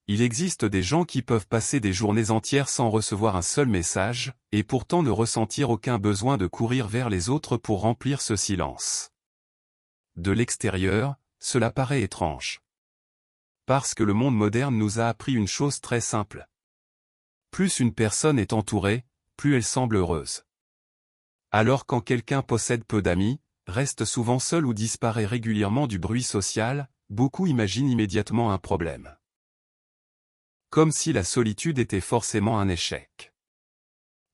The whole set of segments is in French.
Il existe des gens qui peuvent passer des journées entières sans recevoir un seul message, et pourtant ne ressentir aucun besoin de courir vers les autres pour remplir ce silence. De l'extérieur, cela paraît étrange. Parce que le monde moderne nous a appris une chose très simple. Plus une personne est entourée, plus elle semble heureuse. Alors quand quelqu'un possède peu d'amis, reste souvent seul ou disparaît régulièrement du bruit social, beaucoup imaginent immédiatement un problème. Comme si la solitude était forcément un échec.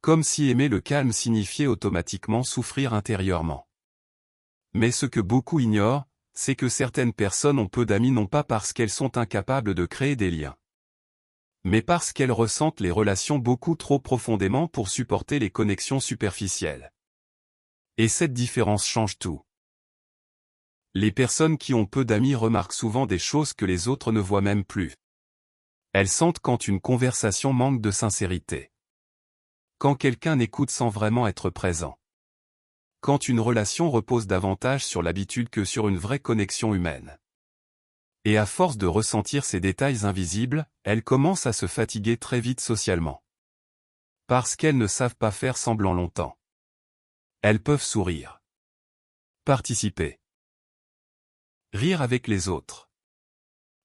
Comme si aimer le calme signifiait automatiquement souffrir intérieurement. Mais ce que beaucoup ignorent, c'est que certaines personnes ont peu d'amis non pas parce qu'elles sont incapables de créer des liens, mais parce qu'elles ressentent les relations beaucoup trop profondément pour supporter les connexions superficielles. Et cette différence change tout. Les personnes qui ont peu d'amis remarquent souvent des choses que les autres ne voient même plus. Elles sentent quand une conversation manque de sincérité. Quand quelqu'un écoute sans vraiment être présent. Quand une relation repose davantage sur l'habitude que sur une vraie connexion humaine. Et à force de ressentir ces détails invisibles, elles commencent à se fatiguer très vite socialement. Parce qu'elles ne savent pas faire semblant longtemps. Elles peuvent sourire. Participer. Rire avec les autres.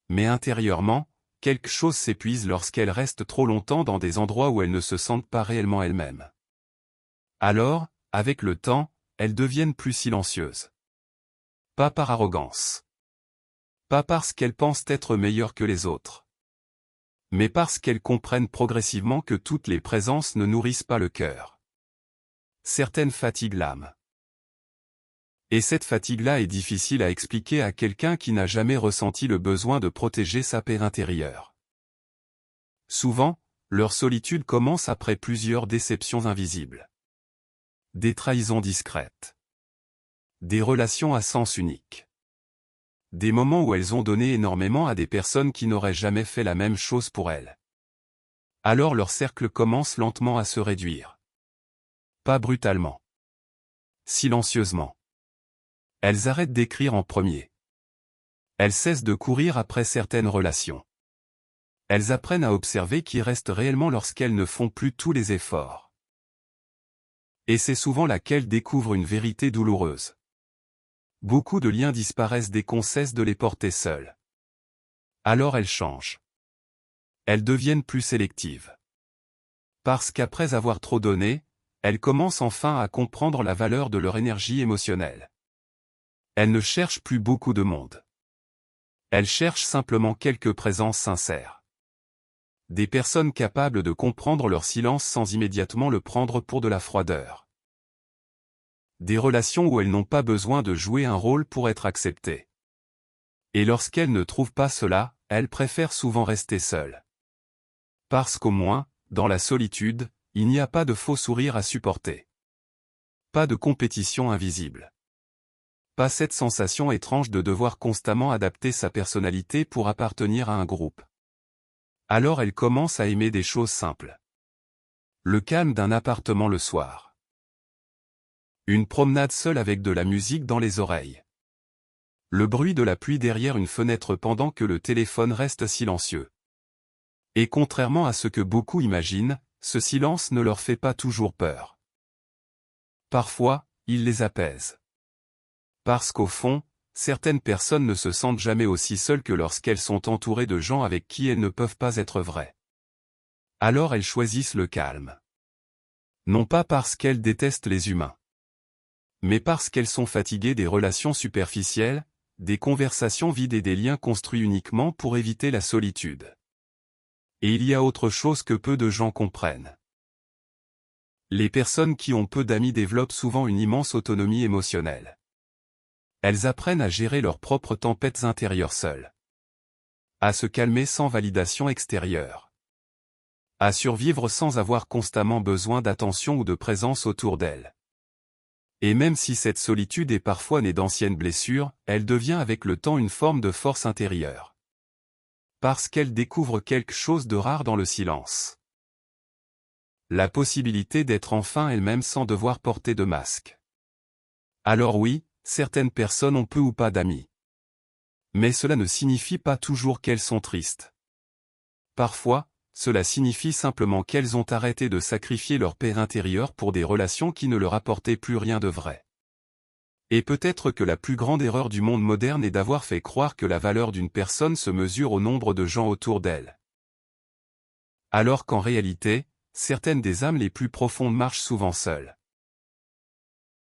Mais intérieurement, quelque chose s'épuise lorsqu'elles restent trop longtemps dans des endroits où elles ne se sentent pas réellement elles-mêmes. Alors, avec le temps, elles deviennent plus silencieuses. Pas par arrogance. Pas parce qu'elles pensent être meilleures que les autres. Mais parce qu'elles comprennent progressivement que toutes les présences ne nourrissent pas le cœur. Certaines fatiguent l'âme. Et cette fatigue-là est difficile à expliquer à quelqu'un qui n'a jamais ressenti le besoin de protéger sa paix intérieure. Souvent, leur solitude commence après plusieurs déceptions invisibles. Des trahisons discrètes. Des relations à sens unique. Des moments où elles ont donné énormément à des personnes qui n'auraient jamais fait la même chose pour elles. Alors leur cercle commence lentement à se réduire. Pas brutalement. Silencieusement. Elles arrêtent d'écrire en premier. Elles cessent de courir après certaines relations. Elles apprennent à observer qui reste réellement lorsqu'elles ne font plus tous les efforts. Et c'est souvent là qu'elles découvrent une vérité douloureuse. Beaucoup de liens disparaissent dès qu'on cesse de les porter seuls. Alors elles changent. Elles deviennent plus sélectives. Parce qu'après avoir trop donné, elles commencent enfin à comprendre la valeur de leur énergie émotionnelle. Elles ne cherchent plus beaucoup de monde. Elles cherchent simplement quelques présences sincères. Des personnes capables de comprendre leur silence sans immédiatement le prendre pour de la froideur. Des relations où elles n'ont pas besoin de jouer un rôle pour être acceptées. Et lorsqu'elles ne trouvent pas cela, elles préfèrent souvent rester seules. Parce qu'au moins, dans la solitude, il n'y a pas de faux sourires à supporter. Pas de compétition invisible. Pas cette sensation étrange de devoir constamment adapter sa personnalité pour appartenir à un groupe. Alors elle commence à aimer des choses simples. Le calme d'un appartement le soir. Une promenade seule avec de la musique dans les oreilles. Le bruit de la pluie derrière une fenêtre pendant que le téléphone reste silencieux. Et contrairement à ce que beaucoup imaginent, ce silence ne leur fait pas toujours peur. Parfois, il les apaise. Parce qu'au fond, certaines personnes ne se sentent jamais aussi seules que lorsqu'elles sont entourées de gens avec qui elles ne peuvent pas être vraies. Alors elles choisissent le calme. Non pas parce qu'elles détestent les humains. Mais parce qu'elles sont fatiguées des relations superficielles, des conversations vides et des liens construits uniquement pour éviter la solitude. Et il y a autre chose que peu de gens comprennent. Les personnes qui ont peu d'amis développent souvent une immense autonomie émotionnelle. Elles apprennent à gérer leurs propres tempêtes intérieures seules. À se calmer sans validation extérieure. À survivre sans avoir constamment besoin d'attention ou de présence autour d'elles. Et même si cette solitude est parfois née d'anciennes blessures, elle devient avec le temps une forme de force intérieure. Parce qu'elle découvre quelque chose de rare dans le silence. La possibilité d'être enfin elle-même sans devoir porter de masque. Alors oui, certaines personnes ont peu ou pas d'amis. Mais cela ne signifie pas toujours qu'elles sont tristes. Parfois, cela signifie simplement qu'elles ont arrêté de sacrifier leur paix intérieure pour des relations qui ne leur apportaient plus rien de vrai. Et peut-être que la plus grande erreur du monde moderne est d'avoir fait croire que la valeur d'une personne se mesure au nombre de gens autour d'elle. Alors qu'en réalité, certaines des âmes les plus profondes marchent souvent seules.